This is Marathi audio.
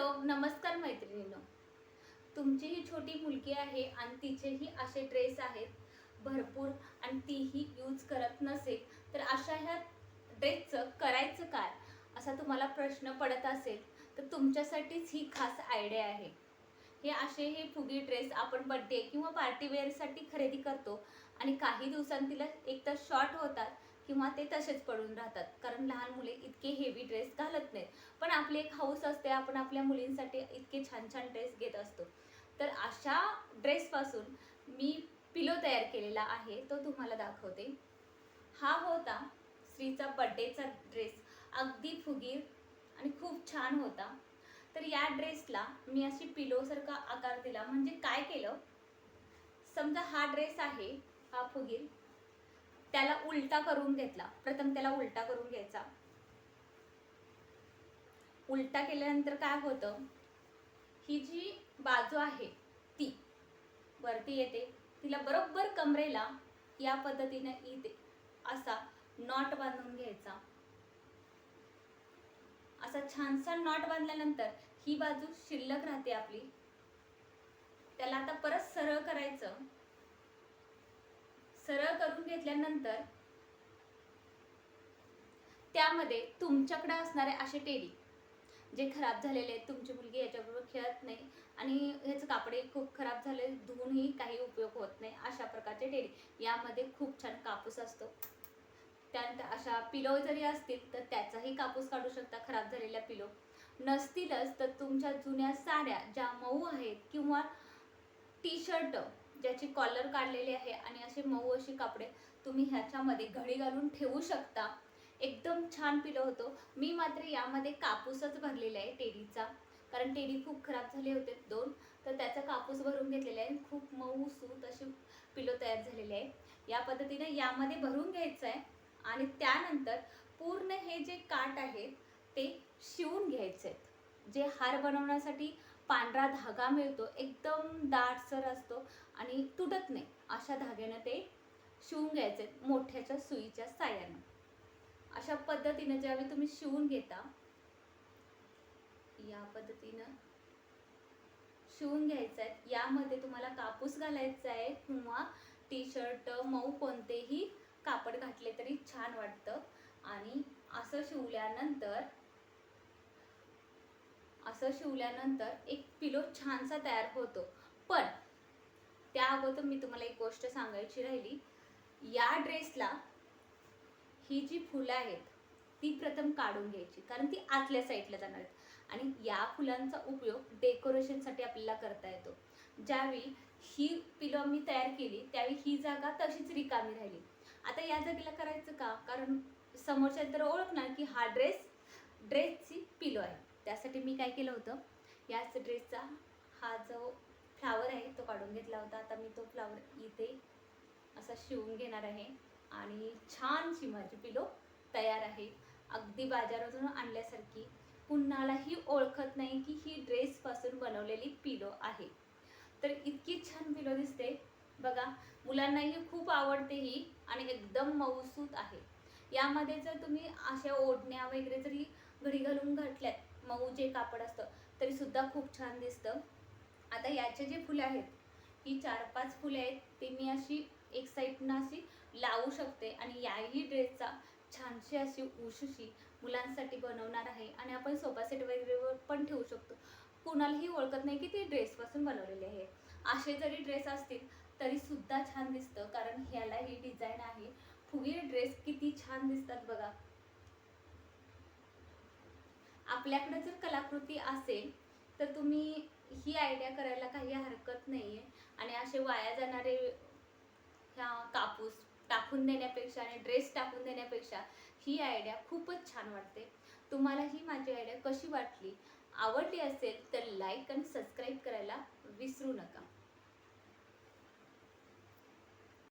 हॅलो नमस्कार मैत्रिणींनो. तुमची ही छोटी मुलगी आहे आणि तिचेही असे ड्रेस आहेत भरपूर आणि तीही यूज करत नसेल तर अशा ह्या ड्रेसचं करायचं काय असा तुम्हाला प्रश्न पडत असेल तर तुमच्यासाठीच ही खास आयडिया आहे. हे फुगी ड्रेस आपण बर्थडे किंवा पार्टी वेअरसाठी खरेदी करतो आणि काही दिवसांनी तिला एकतर शॉर्ट होतात किंवा ते तसेच पडून राहतात, कारण लहान मुले इतके हेवी ड्रेस घालत नाहीत. पण आपली एक हौस असते, आपण आपल्या मुलींसाठी इतके छान छान ड्रेस घेत असतो. तर अशा ड्रेसपासून मी पिलो तयार केलेला आहे, तो तुम्हाला दाखवते. हा होता श्रीचा बर्थडेचा ड्रेस, अगदी फुगीर आणि खूप छान होता. तर या ड्रेसला मी अशी पिलोसारखा आकार दिला. म्हणजे काय केलं, समजा हा ड्रेस आहे, हा फुगीर, त्याला उलटा करून घेतला. प्रथम त्याला उलटा करून घ्यायचा. उलटा केल्यानंतर काय होतं, ही जी बाजू आहे ती वरती येते, तिला बरोबर कमरेला या पद्धतीने इथे असा नॉट बांधून घ्यायचा. असा छानसा नॉट बांधल्यानंतर ही बाजू शिल्लक राहते आपली. त्याला आता परत सरळ करायचं. सरळ करून घेतल्यानंतर त्यामध्ये तुमच्याकडे असणारे असे टेडी जे खराब झालेले आहेत, तुमची मुलगी याच्याबरोबर खेळत नाही आणि ह्याचं कापडे खूप खराब झाले, धुवूनही काही उपयोग होत नाही, अशा प्रकारचे टेडी. यामध्ये खूप छान कापूस असतो. त्यानंतर अशा पिलो जरी असतील तर त्याचाही कापूस काढू शकता. खराब झालेल्या पिलो नसतीलच तर तुमच्या जुन्या साड्या ज्या मऊ आहेत किंवा टी शर्ट ज्याची कॉलर काढलेली आहे आणि असे मऊ अशी कापडे तुम्ही ह्याच्यामध्ये घडी घालून ठेवू शकता. एकदम छान पिलो होतो. मी मात्र यामध्ये कापूसच भरलेला आहे टेडीचा, कारण टेडी खूप खराब झाले होते दोन, तर त्याचा कापूस भरून घेतलेला आहे. खूप मऊ सूत अशी पिलो तयार झालेली आहे. या पद्धतीने यामध्ये भरून घ्यायचं आहे आणि त्यानंतर पूर्ण हे जे काठ आहेत ते शिवून घ्यायचे आहेत. जे हार बनवण्यासाठी पांढरा धागा मिळतो, एकदम दाटसर असतो आणि तुटत नाही, अशा धाग्यानं ते शिवून घ्यायचे मोठ्याच्या सुईच्या साह्यानं. अशा पद्धतीने ज्यावेळी तुम्ही शिवून घेता, या पद्धतीनं शिवून घ्यायचं आहे. यामध्ये तुम्हाला कापूस घालायचा आहे किंवा टी शर्ट मऊ कोणतेही कापड घातले तरी छान वाटतं. आणि असं शिवल्यानंतर एक पिलो छानसा तयार होतो. पण त्या अगोदर मी तुम्हाला एक गोष्ट सांगायची राहिली. या ड्रेसला ही जी फुलं आहेत ती प्रथम काढून घ्यायची, कारण ती आतल्या साईडला जाणार आहेत आणि या फुलांचा उपयोग डेकोरेशनसाठी आपल्याला करता येतो. ज्यावेळी ही पिलो मी तयार केली त्यावेळी ही जागा तशीच रिकामी राहिली. आता या जागेला करायचं का, कारण समोरच्या तर ओळखणार की हा ड्रेसची पिलो आहे. त्यासाठी मी काय केलं होतं, याच ड्रेसचा हा जो फ्लावर आहे तो काढून घेतला होता. आता मी तो फ्लावर इथे असा शिवून घेणार आहे आणि छानशी माझी पिलो तयार आहे, अगदी बाजारातून आणल्यासारखी. कुणालाही ओळखत नाही की ही ड्रेसपासून बनवलेली पिलो आहे. तर इतकी छान पिलो दिसते बघा. मुलांनाही खूप आवडते ही आणि एकदम मऊसूत आहे. यामध्ये जर तुम्ही अशा ओढण्या वगैरे जरी घडी घालून घातल्यात, मऊ जे कापड असतं, तरी सुद्धा खूप छान दिसतं. आता याचे जे फुले आहेत, ही 4-5 फुले आहेत, ते मी अशी एक साईडनं अशी लावू शकते आणि याही ड्रेसचा छानशी अशी उशीशी मुलांसाठी बनवणार आहे आणि आपण सोफा सेट वगैरे पण ठेवू शकतो. कुणालाही ओळखत नाही की ते ड्रेसपासून बनवलेले आहे. असे जरी ड्रेस असतील तरी सुद्धा छान दिसतं, कारण ह्याला ही डिझाईन आहे. फुगीर ड्रेस किती छान दिसतात बघा. आपल्याकडे जर कलाकृती असेल तर तुम्ही ही आयडिया करायला काही हरकत नाही आहे. आणि असे वाया जाणारे ह्या कापूस टाकून देण्यापेक्षा आणि ड्रेस टाकून देण्यापेक्षा ही आयडिया खूपच छान वाटते. तुम्हाला ही माझी आयडिया कशी वाटली, आवडली असेल तर लाईक आणि सबस्क्राईब करायला विसरू नका.